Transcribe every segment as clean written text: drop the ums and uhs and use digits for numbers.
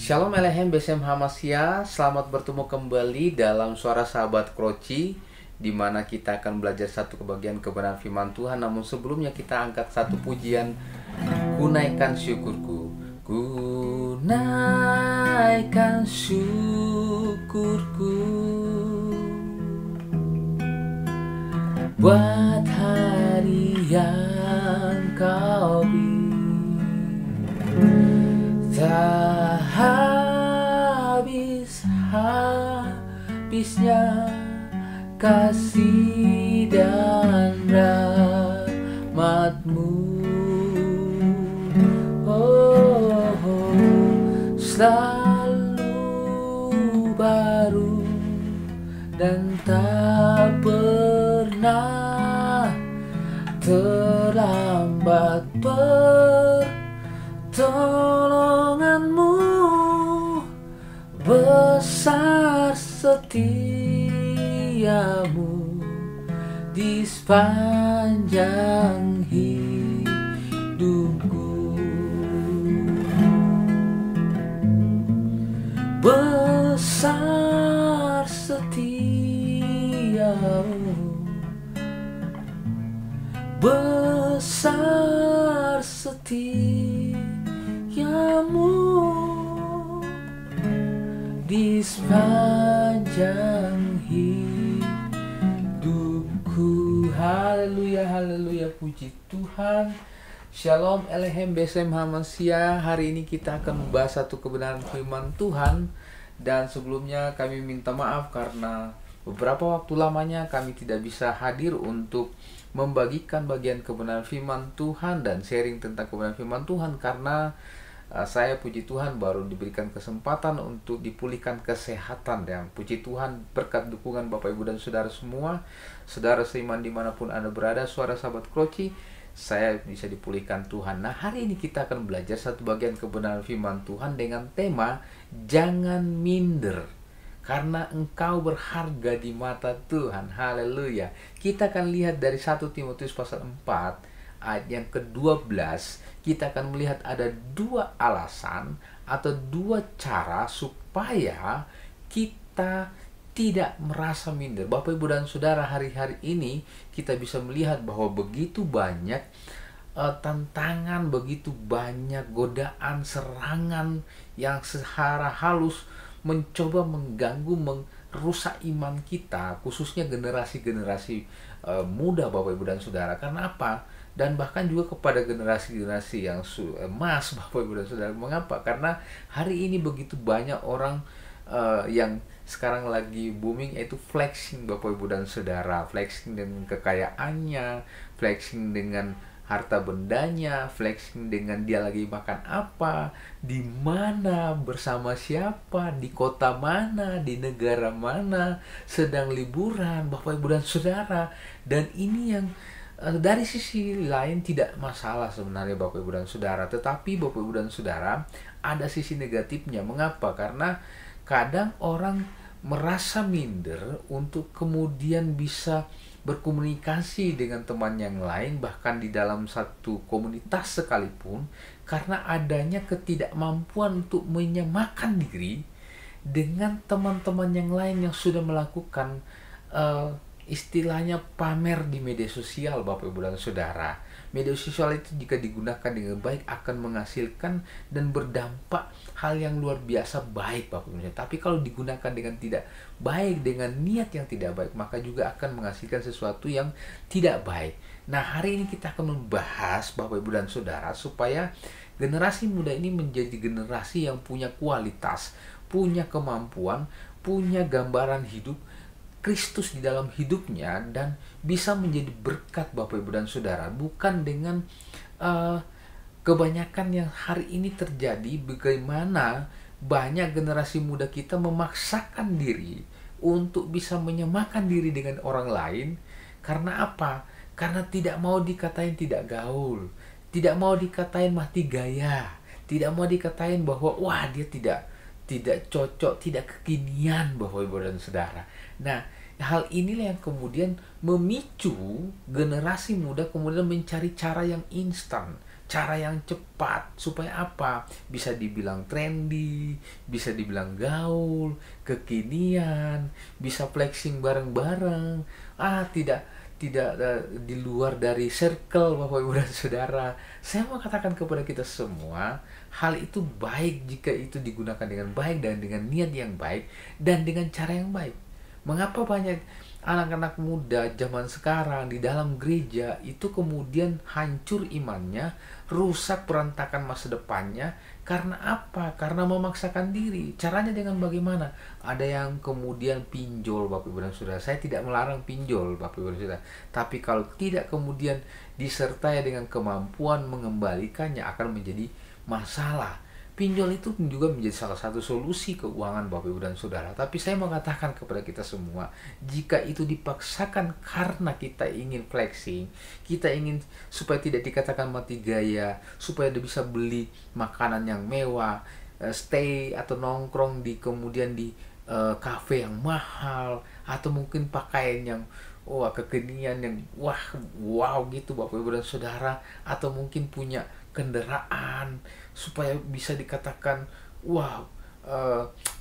Shalom Alehem Besem Hamasya. Selamat bertemu kembali dalam Suara Sahabat Kroci, di mana kita akan belajar satu kebagian kebenaran firman Tuhan. Namun sebelumnya kita angkat satu pujian, Kunaikan syukurku. Kunaikan syukurku buat hari yang kau beri. Tak habisnya kasih dan rahmat-Mu. Selalu baru dan tak pernah terlambat. Pertolongan-Mu besar, setia-Mu di sepanjang hidupku. Besar setia-Mu, besar setia-Mu di sepanjang hidupku. Haleluya, haleluya, puji Tuhan. Shalom Alehem Besem Hamasya. Hari ini kita akan membahas satu kebenaran firman Tuhan. Dan sebelumnya kami minta maaf karena beberapa waktu lamanya kami tidak bisa hadir untuk membagikan bagian kebenaran firman Tuhan dan sharing tentang kebenaran firman Tuhan, karena saya, puji Tuhan, baru diberikan kesempatan untuk dipulihkan kesehatan. Dan puji Tuhan, berkat dukungan Bapak Ibu dan Saudara semua, saudara seiman dimanapun Anda berada, Suara Sahabat Kroci, saya bisa dipulihkan Tuhan. Nah, hari ini kita akan belajar satu bagian kebenaran firman Tuhan dengan tema jangan minder, karena engkau berharga di mata Tuhan. Haleluya. Kita akan lihat dari 1 Timotius pasal 4 ayat yang ke-12. Kita akan melihat ada dua alasan atau dua cara supaya kita tidak merasa minder. Bapak, Ibu, dan Saudara, hari-hari ini kita bisa melihat bahwa begitu banyak tantangan, begitu banyak godaan, serangan yang secara halus mencoba mengganggu, merusak iman kita, khususnya generasi-generasi muda, Bapak, Ibu, dan Saudara. Karena apa? Dan bahkan juga kepada generasi-generasi yang emas, Bapak, Ibu, dan Saudara. Mengapa? Karena hari ini begitu banyak orang yang sekarang lagi booming, yaitu flexing, Bapak, Ibu, dan Saudara. Flexing dengan kekayaannya, flexing dengan harta bendanya, flexing dengan dia lagi makan apa, di mana, bersama siapa, di kota mana, di negara mana, sedang liburan, Bapak, Ibu, dan Saudara. Dan ini yang dari sisi lain tidak masalah sebenarnya, Bapak, Ibu, dan Saudara. Tetapi Bapak, Ibu, dan Saudara, ada sisi negatifnya. Mengapa? Karena kadang orang merasa minder untuk kemudian bisa berkomunikasi dengan teman yang lain, bahkan di dalam satu komunitas sekalipun, karena adanya ketidakmampuan untuk menyamakan diri dengan teman-teman yang lain yang sudah melakukan istilahnya pamer di media sosial, Bapak, Ibu, dan Saudara. Media sosial itu jika digunakan dengan baik akan menghasilkan dan berdampak hal yang luar biasa baik, Bapak, Ibu. Tapi kalau digunakan dengan tidak baik, dengan niat yang tidak baik, maka juga akan menghasilkan sesuatu yang tidak baik. Nah, hari ini kita akan membahas, Bapak, Ibu, dan Saudara, supaya generasi muda ini menjadi generasi yang punya kualitas, punya kemampuan, punya gambaran hidup Kristus di dalam hidupnya, dan bisa menjadi berkat, Bapak, Ibu, dan Saudara. Bukan dengan kebanyakan yang hari ini terjadi, bagaimana banyak generasi muda kita memaksakan diri untuk bisa menyamakan diri dengan orang lain. Karena apa? Karena tidak mau dikatain tidak gaul, tidak mau dikatain mati gaya, tidak mau dikatain bahwa wah dia tidak cocok, tidak kekinian, Bapak, Ibu, dan Saudara. Nah, hal inilah yang kemudian memicu generasi muda kemudian mencari cara yang instan, cara yang cepat. Supaya apa? Bisa dibilang trendy, bisa dibilang gaul, kekinian, bisa flexing bareng-bareng. Tidak di luar dari circle Bapak Ibu dan Saudara. Saya mau katakan kepada kita semua, hal itu baik jika itu digunakan dengan baik dan dengan niat yang baik dan dengan cara yang baik. Mengapa banyak anak-anak muda zaman sekarang di dalam gereja itu kemudian hancur imannya, rusak berantakan masa depannya? Karena apa? Karena memaksakan diri. Caranya dengan bagaimana? Ada yang kemudian pinjol, Bapak Ibu dan Saudara. Saya tidak melarang pinjol, Bapak Ibu dan Saudara. Tapi kalau tidak kemudian disertai dengan kemampuan mengembalikannya akan menjadi masalah. Pinjol itu juga menjadi salah satu solusi keuangan Bapak Ibu dan Saudara. Tapi saya mau katakan kepada kita semua, jika itu dipaksakan karena kita ingin flexing, kita ingin supaya tidak dikatakan mati gaya, supaya dia bisa beli makanan yang mewah, stay atau nongkrong di kemudian di kafe yang mahal, atau mungkin pakaian yang kekinian yang wow gitu Bapak Ibu dan Saudara, atau mungkin punya kendaraan supaya bisa dikatakan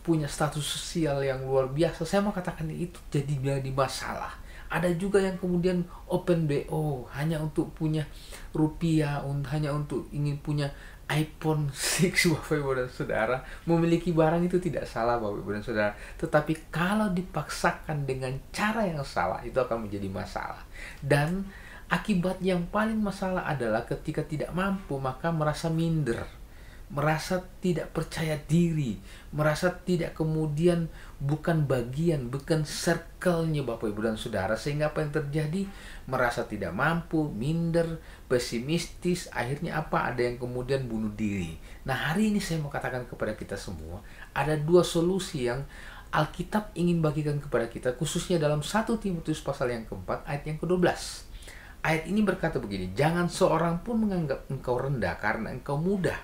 punya status sosial yang luar biasa. Saya mau katakan itu jadi masalah. Ada juga yang kemudian open BO hanya untuk punya rupiah, hanya untuk ingin punya iPhone 6 Bapak Ibu dan Saudara. Memiliki barang itu tidak salah Bapak Ibu dan Saudara, tetapi kalau dipaksakan dengan cara yang salah itu akan menjadi masalah. Dan akibat yang paling masalah adalah ketika tidak mampu maka merasa minder, merasa tidak percaya diri, merasa tidak kemudian bukan bagian, bukan circle-nya Bapak Ibu dan Saudara. Sehingga apa yang terjadi? Merasa tidak mampu, minder, pesimistis, akhirnya apa? Ada yang kemudian bunuh diri. Nah, hari ini saya mau katakan kepada kita semua, ada dua solusi yang Alkitab ingin bagikan kepada kita, khususnya dalam 1 Timotius pasal yang keempat ayat yang ke-12. Ayat ini berkata begini, jangan seorang pun menganggap engkau rendah karena engkau muda,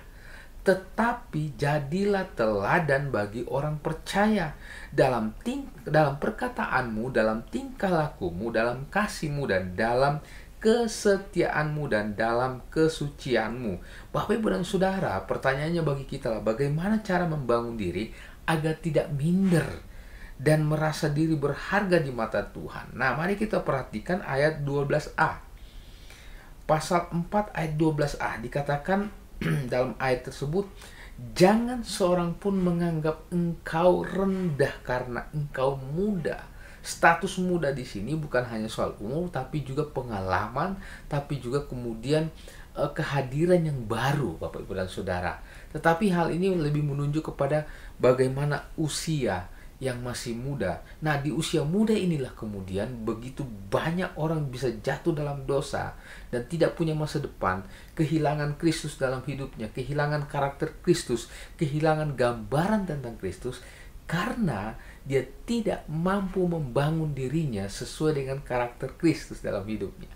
tetapi jadilah teladan bagi orang percaya dalam perkataanmu, dalam tingkah lakumu, dalam kasihmu, dan dalam kesetiaanmu, dan dalam kesucianmu. Bapak Ibu dan Saudara, pertanyaannya bagi kita lah, bagaimana cara membangun diri agar tidak minder dan merasa diri berharga di mata Tuhan? Nah, mari kita perhatikan ayat 12a. Pasal 4 ayat 12a dikatakan dalam ayat tersebut, jangan seorang pun menganggap engkau rendah karena engkau muda. Status muda di sini bukan hanya soal umur, tapi juga pengalaman, tapi juga kemudian kehadiran yang baru Bapak Ibu dan Saudara. Tetapi hal ini lebih menunjuk kepada bagaimana usia yang masih muda. Nah, di usia muda inilah kemudian begitu banyak orang bisa jatuh dalam dosa dan tidak punya masa depan, kehilangan Kristus dalam hidupnya, kehilangan karakter Kristus, kehilangan gambaran tentang Kristus karena dia tidak mampu membangun dirinya sesuai dengan karakter Kristus dalam hidupnya.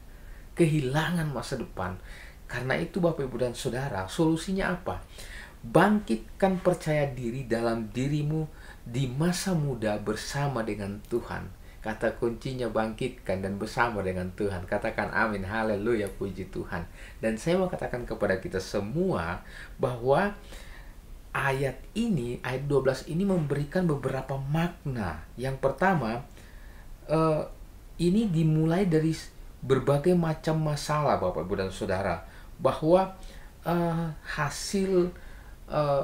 Kehilangan masa depan. Karena itu Bapak Ibu dan Saudara, solusinya apa? Bangkitkan percaya diri dalam dirimu di masa muda bersama dengan Tuhan. Kata kuncinya bangkitkan dan bersama dengan Tuhan. Katakan amin, haleluya, puji Tuhan. Dan saya mau katakan kepada kita semua bahwa ayat 12 ini memberikan beberapa makna. Yang pertama, ini dimulai dari berbagai macam masalah Bapak Ibu dan Saudara. Bahwa hasil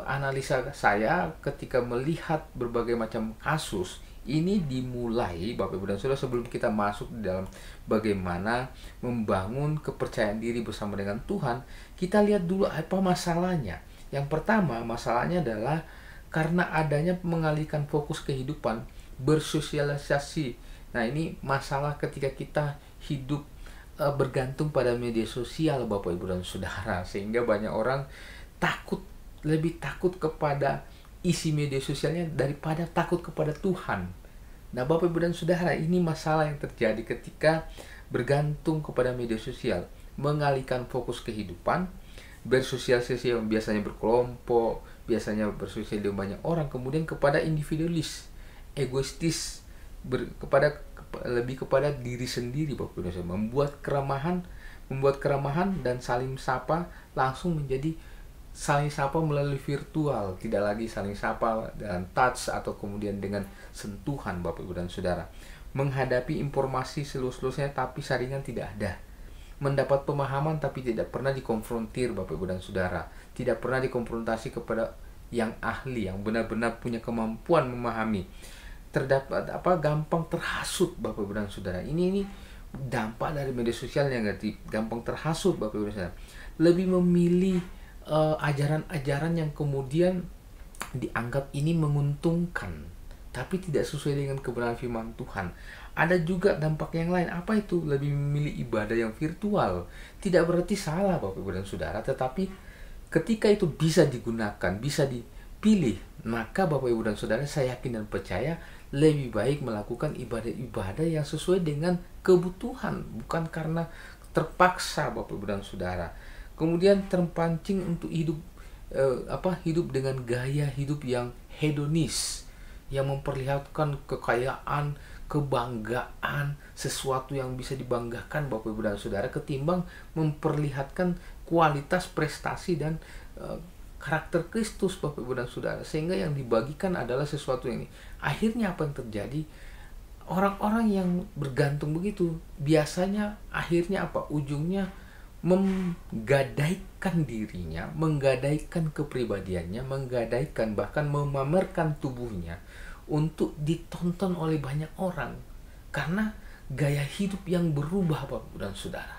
analisa saya ketika melihat berbagai macam kasus ini dimulai Bapak Ibu dan Saudara, sebelum kita masuk di dalam bagaimana membangun kepercayaan diri bersama dengan Tuhan, kita lihat dulu apa masalahnya. Yang pertama, masalahnya adalah karena adanya mengalihkan fokus kehidupan, bersosialisasi. Nah, ini masalah ketika kita hidup bergantung pada media sosial Bapak Ibu dan Saudara, sehingga banyak orang lebih takut kepada isi media sosialnya daripada takut kepada Tuhan. Nah, Bapak Ibu dan Saudara, ini masalah yang terjadi ketika bergantung kepada media sosial, mengalihkan fokus kehidupan, bersosialisasi yang biasanya berkelompok, biasanya bersosial dengan banyak orang, kemudian kepada individualis, egoistis, lebih kepada diri sendiri Bapak Ibu dan Saudara, membuat keramahan membuat keramahan dan saling sapa langsung menjadi saling sapa melalui virtual, tidak lagi saling sapa dengan touch atau kemudian dengan sentuhan, Bapak Ibu dan Saudara. Menghadapi informasi seluas-luasnya tapi saringan tidak ada. Mendapat pemahaman tapi tidak pernah dikonfrontir, Bapak Ibu dan Saudara. Tidak pernah dikonfrontasi kepada yang ahli, yang benar-benar punya kemampuan memahami. Terdapat gampang terhasut, Bapak Ibu dan Saudara. Ini dampak dari media sosial yang negatif, gampang terhasut, Bapak Ibu dan Saudara. Lebih memilih ajaran-ajaran yang kemudian dianggap ini menguntungkan tapi tidak sesuai dengan kebenaran firman Tuhan. Ada juga dampak yang lain. Apa itu? Lebih memilih ibadah yang virtual. Tidak berarti salah, Bapak Ibu dan Saudara, tetapi ketika itu bisa digunakan, bisa dipilih, maka Bapak Ibu dan Saudara, saya yakin dan percaya lebih baik melakukan ibadah-ibadah yang sesuai dengan kebutuhan, bukan karena terpaksa, Bapak Ibu dan Saudara. Kemudian terpancing untuk hidup dengan gaya hidup yang hedonis, yang memperlihatkan kekayaan, kebanggaan, sesuatu yang bisa dibanggakan, Bapak Ibu dan Saudara, ketimbang memperlihatkan kualitas prestasi dan karakter Kristus, Bapak Ibu dan Saudara. Sehingga yang dibagikan adalah sesuatu yang ini. Akhirnya apa yang terjadi? Orang-orang yang bergantung begitu biasanya akhirnya apa? Ujungnya menggadaikan dirinya, menggadaikan kepribadiannya, menggadaikan bahkan memamerkan tubuhnya untuk ditonton oleh banyak orang karena gaya hidup yang berubah, Bapak dan Saudara.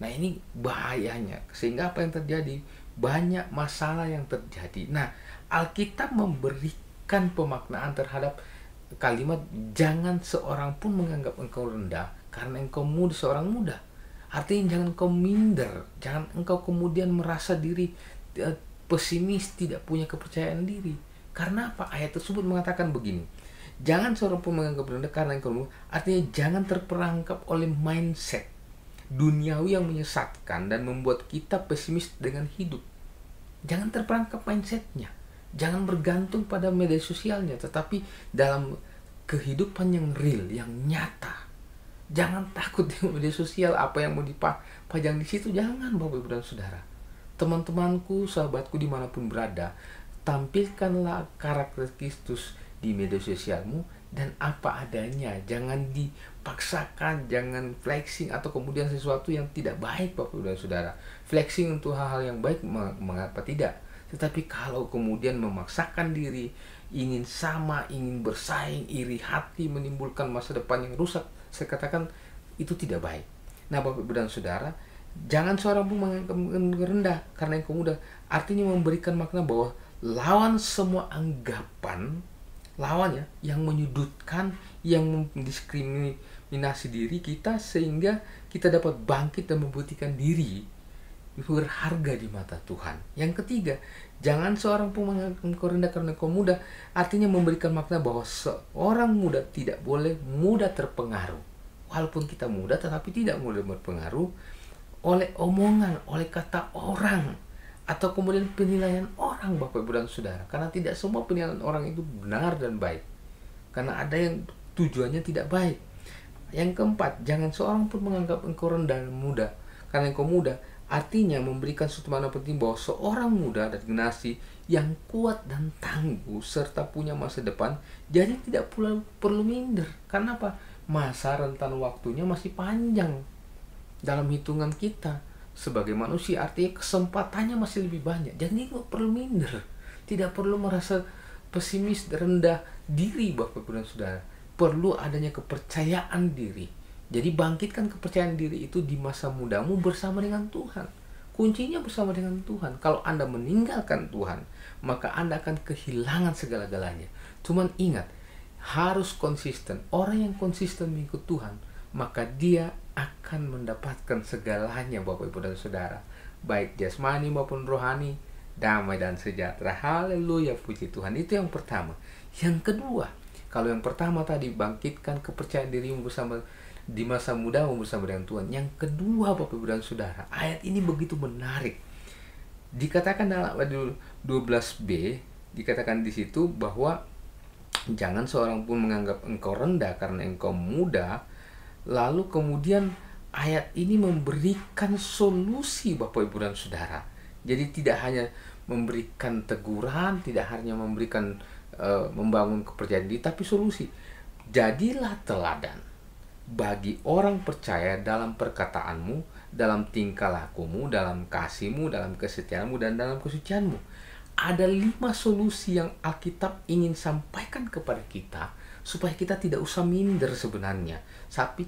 Nah, ini bahayanya. Sehingga apa yang terjadi? Banyak masalah yang terjadi. Nah, Alkitab memberikan pemaknaan terhadap kalimat jangan seorang pun menganggap engkau rendah karena engkau seorang muda. Artinya jangan kau minder, jangan engkau kemudian merasa diri pesimis, tidak punya kepercayaan diri. Karena apa? Ayat tersebut mengatakan begini, jangan seorang pun menganggap rendah karena engkau, artinya jangan terperangkap oleh mindset duniawi yang menyesatkan dan membuat kita pesimis dengan hidup. Jangan terperangkap mindsetnya, jangan bergantung pada media sosialnya, tetapi dalam kehidupan yang real, yang nyata. Jangan takut di media sosial, apa yang mau dipajang di situ, jangan, Bapak Ibu dan Saudara. Teman-temanku, sahabatku dimanapun berada, tampilkanlah karakter Kristus di media sosialmu dan apa adanya. Jangan dipaksakan, jangan flexing atau kemudian sesuatu yang tidak baik, Bapak Ibu dan Saudara. Flexing untuk hal-hal yang baik, mengapa tidak? Tetapi kalau kemudian memaksakan diri, ingin sama, ingin bersaing, iri hati, menimbulkan masa depan yang rusak, saya katakan itu tidak baik. Nah, Bapak Ibu dan Saudara, jangan seorang pun menganggap rendah karena engkau muda. Artinya memberikan makna bahwa lawan semua anggapan, lawannya yang menyudutkan, yang mendiskriminasi diri kita, sehingga kita dapat bangkit dan membuktikan diri berharga di mata Tuhan. Yang ketiga, jangan seorang pun menganggap engkau rendah karena engkau muda. Artinya memberikan makna bahwa seorang muda tidak boleh mudah terpengaruh. Walaupun kita muda, tetapi tidak mudah berpengaruh oleh omongan, oleh kata orang, atau kemudian penilaian orang, Bapak Ibu dan Saudara. Karena tidak semua penilaian orang itu benar dan baik. Karena ada yang tujuannya tidak baik. Yang keempat, jangan seorang pun menganggap engkau rendah dan muda karena engkau muda. Artinya memberikan suatu makna penting bahwa seorang muda dan generasi yang kuat dan tangguh serta punya masa depan, jadi tidak perlu minder. Karena apa? Masa rentan waktunya masih panjang dalam hitungan kita sebagai manusia, artinya kesempatannya masih lebih banyak. Jadi tidak perlu minder, tidak perlu merasa pesimis, rendah diri, Bapak Ibu dan Saudara. Perlu adanya kepercayaan diri. Jadi bangkitkan kepercayaan diri itu di masa mudamu bersama dengan Tuhan. Kuncinya bersama dengan Tuhan. Kalau Anda meninggalkan Tuhan, maka Anda akan kehilangan segala-galanya. Cuman ingat, harus konsisten. Orang yang konsisten mengikut Tuhan, maka dia akan mendapatkan segalanya, Bapak Ibu dan Saudara. Baik jasmani maupun rohani, damai dan sejahtera. Haleluya, puji Tuhan. Itu yang pertama. Yang kedua, kalau yang pertama tadi bangkitkan kepercayaan dirimu bersama di masa muda bersama dengan Tuhan. Yang kedua, Bapak Ibu dan Saudara, ayat ini begitu menarik. Dikatakan dalam ayat 12b, dikatakan di situ bahwa jangan seorang pun menganggap engkau rendah karena engkau muda. Lalu kemudian ayat ini memberikan solusi Bapak Ibu dan Saudara. Jadi tidak hanya memberikan teguran, tidak hanya memberikan membangun kepercayaan diri, tapi solusi. Jadilah teladan bagi orang percaya dalam perkataanmu, dalam tingkah lakumu, dalam kasihmu, dalam kesetiaanmu, dan dalam kesucianmu. Ada 5 solusi yang Alkitab ingin sampaikan kepada kita supaya kita tidak usah minder sebenarnya, tetapi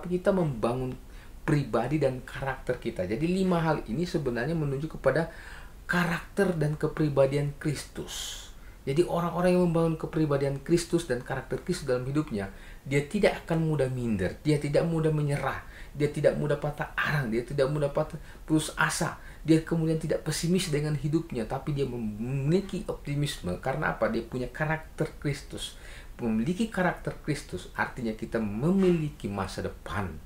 kita membangun pribadi dan karakter kita. Jadi 5 hal ini sebenarnya menuju kepada karakter dan kepribadian Kristus. Jadi orang-orang yang membangun kepribadian Kristus dan karakter Kristus dalam hidupnya, dia tidak akan mudah minder, dia tidak mudah menyerah, dia tidak mudah patah arang, dia tidak mudah putus asa, dia kemudian tidak pesimis dengan hidupnya, tapi dia memiliki optimisme. Karena apa? Dia punya karakter Kristus. Memiliki karakter Kristus artinya kita memiliki masa depan.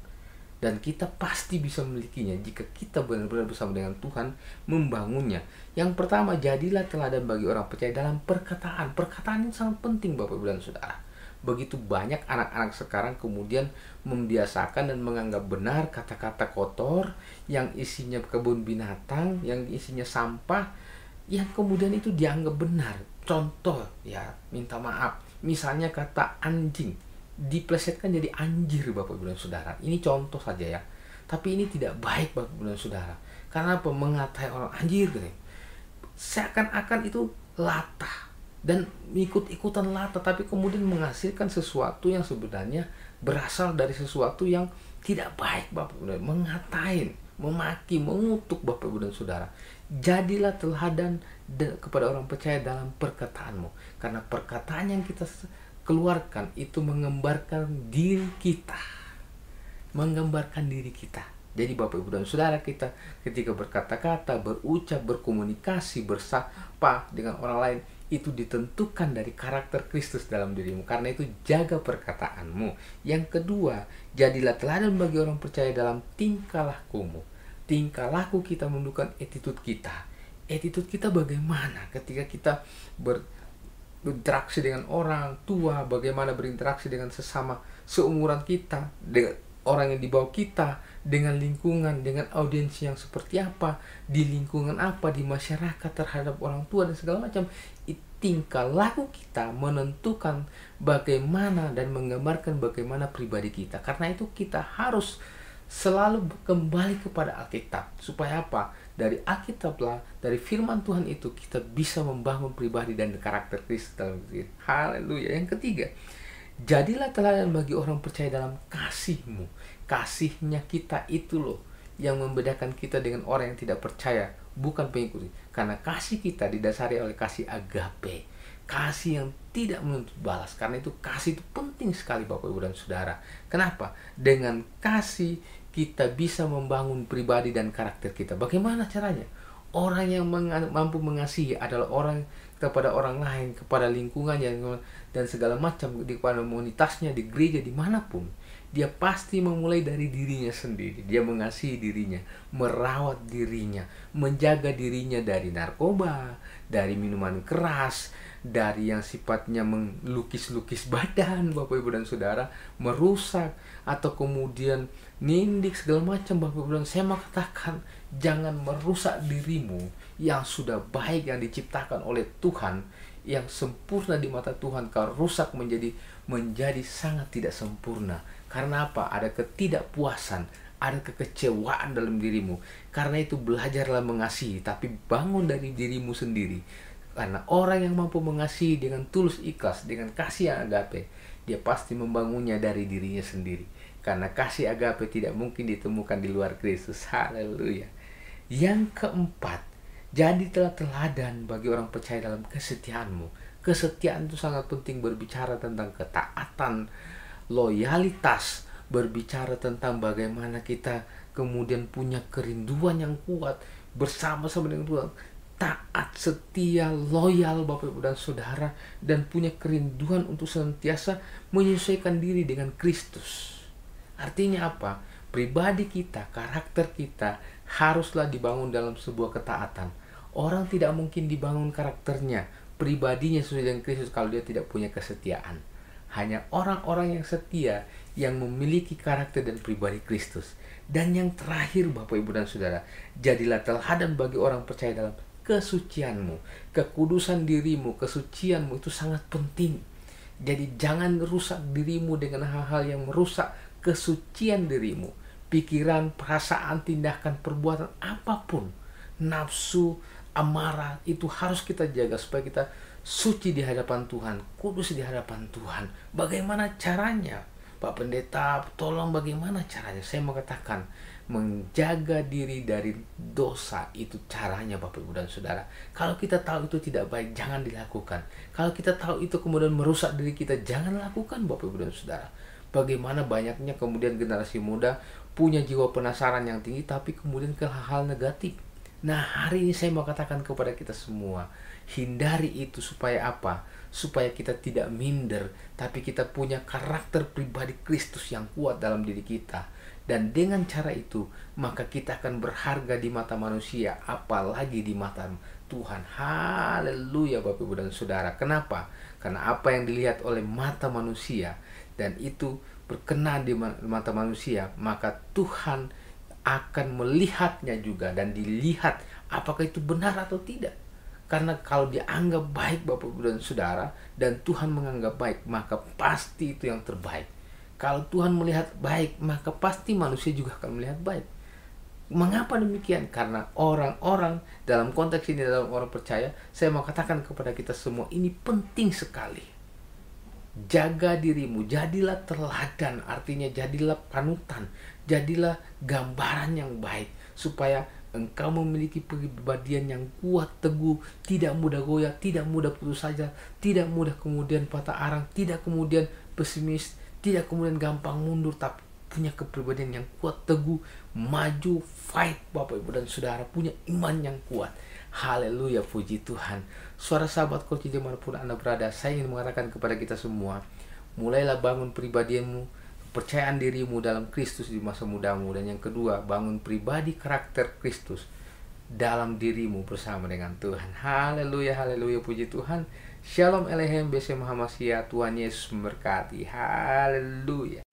Dan kita pasti bisa memilikinya jika kita benar-benar bersama dengan Tuhan membangunnya. Yang pertama, jadilah teladan bagi orang percaya dalam perkataan. Perkataan ini sangat penting Bapak Ibu dan Saudara. Begitu banyak anak-anak sekarang kemudian membiasakan dan menganggap benar kata-kata kotor yang isinya kebun binatang, yang isinya sampah, yang kemudian itu dianggap benar. Contoh ya, minta maaf. Misalnya kata anjing diplesetkan jadi anjir Bapak Ibu dan Saudara. Ini contoh saja ya. Tapi ini tidak baik Bapak Ibu dan Saudara. Karena apa? Mengatai orang anjir gitu. Seakan-akan itu latah dan ikut-ikutan latah, tapi kemudian menghasilkan sesuatu yang sebenarnya berasal dari sesuatu yang tidak baik Bapak Ibu. Mengatain, memaki, mengutuk Bapak Ibu dan Saudara. Jadilah teladan kepada orang percaya dalam perkataanmu. Karena perkataan yang kita keluarkan itu menggambarkan diri kita. Menggambarkan diri kita. Jadi Bapak Ibu dan Saudara, kita ketika berkata-kata, berucap, berkomunikasi, bersapa dengan orang lain, itu ditentukan dari karakter Kristus dalam dirimu. Karena itu jaga perkataanmu. Yang kedua, jadilah teladan bagi orang percaya dalam tingkah lakumu. Tingkah laku kita menunjukkan attitude kita. Attitude kita bagaimana ketika kita berinteraksi dengan orang tua, bagaimana berinteraksi dengan sesama seumuran kita, dengan orang yang di bawah kita, dengan lingkungan, dengan audiensi yang seperti apa, di lingkungan apa, di masyarakat, terhadap orang tua dan segala macam. Tingkah laku kita menentukan bagaimana dan menggambarkan bagaimana pribadi kita. Karena itu kita harus selalu kembali kepada Alkitab. Supaya apa? Dari Alkitablah, dari firman Tuhan itu kita bisa membangun pribadi dan karakter Kristus dalam diri. Haleluya. Yang ketiga, jadilah teladan bagi orang percaya dalam kasihmu. Kasihnya kita itu loh yang membedakan kita dengan orang yang tidak percaya, bukan pengikut. Karena kasih kita didasari oleh kasih agape, kasih yang tidak menuntut balas. Karena itu kasih itu penting sekali Bapak Ibu dan Saudara. Kenapa? Dengan kasih kita bisa membangun pribadi dan karakter kita. Bagaimana caranya? Orang yang mampu mengasihi adalah orang kepada orang lain, kepada lingkungannya, dan segala macam, kepada komunitasnya, di gereja, dimanapun. Dia pasti memulai dari dirinya sendiri. Dia mengasihi dirinya, merawat dirinya, menjaga dirinya dari narkoba, dari minuman keras, dari yang sifatnya melukis-lukis badan, Bapak Ibu dan Saudara, merusak, atau kemudian nindik segala macam. Bapak Ibu dan saya mau katakan, jangan merusak dirimu yang sudah baik, yang diciptakan oleh Tuhan, yang sempurna di mata Tuhan. Kau rusak menjadi sangat tidak sempurna. Karena apa? Ada ketidakpuasan, ada kekecewaan dalam dirimu. Karena itu belajarlah mengasihi, tapi bangun dari dirimu sendiri. Karena orang yang mampu mengasihi dengan tulus ikhlas, dengan kasih yang agape, dia pasti membangunnya dari dirinya sendiri. Karena kasih agape tidak mungkin ditemukan di luar Kristus. Haleluya. Yang keempat, jadilah teladan bagi orang percaya dalam kesetiaanmu. Kesetiaan itu sangat penting, berbicara tentang ketaatan, loyalitas, berbicara tentang bagaimana kita kemudian punya kerinduan yang kuat bersama-sama dengan Tuhan, taat, setia, loyal Bapak Ibu dan Saudara, dan punya kerinduan untuk senantiasa menyesuaikan diri dengan Kristus. Artinya apa? Pribadi kita, karakter kita haruslah dibangun dalam sebuah ketaatan. Orang tidak mungkin dibangun karakternya, pribadinya sesuai dengan Kristus kalau dia tidak punya kesetiaan. Hanya orang-orang yang setia yang memiliki karakter dan pribadi Kristus. Dan yang terakhir Bapak Ibu dan Saudara, jadilah teladan bagi orang percaya dalam kesucianmu. Kekudusan dirimu, kesucianmu itu sangat penting. Jadi jangan rusak dirimu dengan hal-hal yang merusak kesucian dirimu. Pikiran, perasaan, tindakan, perbuatan apapun, nafsu, amarah, itu harus kita jaga supaya kita suci di hadapan Tuhan, kudus di hadapan Tuhan. Bagaimana caranya? Pak Pendeta, tolong bagaimana caranya? Saya mau katakan, menjaga diri dari dosa itu caranya Bapak Ibu dan Saudara. Kalau kita tahu itu tidak baik, jangan dilakukan. Kalau kita tahu itu kemudian merusak diri kita, jangan lakukan Bapak Ibu dan Saudara. Bagaimana banyaknya kemudian generasi muda punya jiwa penasaran yang tinggi, tapi kemudian ke hal-hal negatif. Nah, hari ini saya mau katakan kepada kita semua, hindari itu supaya apa? Supaya kita tidak minder, tapi kita punya karakter pribadi Kristus yang kuat dalam diri kita. Dan dengan cara itu, maka kita akan berharga di mata manusia, apalagi di mata Tuhan. Haleluya Bapak Ibu dan Saudara. Kenapa? Karena apa yang dilihat oleh mata manusia, dan itu berkenan di mata manusia, maka Tuhan akan melihatnya juga dan dilihat apakah itu benar atau tidak. Karena kalau dianggap baik Bapak Ibu dan Saudara, dan Tuhan menganggap baik, maka pasti itu yang terbaik. Kalau Tuhan melihat baik, maka pasti manusia juga akan melihat baik. Mengapa demikian? Karena orang-orang dalam konteks ini, dalam orang percaya, saya mau katakan kepada kita semua, ini penting sekali. Jaga dirimu, jadilah teladan, artinya jadilah panutan, jadilah gambaran yang baik, supaya engkau memiliki kepribadian yang kuat, teguh, tidak mudah goyah, tidak mudah putus asa, tidak mudah kemudian patah arang, tidak kemudian pesimis, tidak kemudian gampang mundur, tapi punya kepribadian yang kuat, teguh, maju, fight Bapak Ibu dan Saudara, punya iman yang kuat. Haleluya, puji Tuhan. Suara sahabat Koci dimanapun Anda berada, saya ingin mengatakan kepada kita semua, mulailah bangun pribadimu, kepercayaan dirimu dalam Kristus di masa mudamu. Dan yang kedua, bangun pribadi karakter Kristus dalam dirimu bersama dengan Tuhan. Haleluya, haleluya, puji Tuhan. Shalom Elohim, Besem Hamasia, Tuhan Yesus memberkati. Haleluya.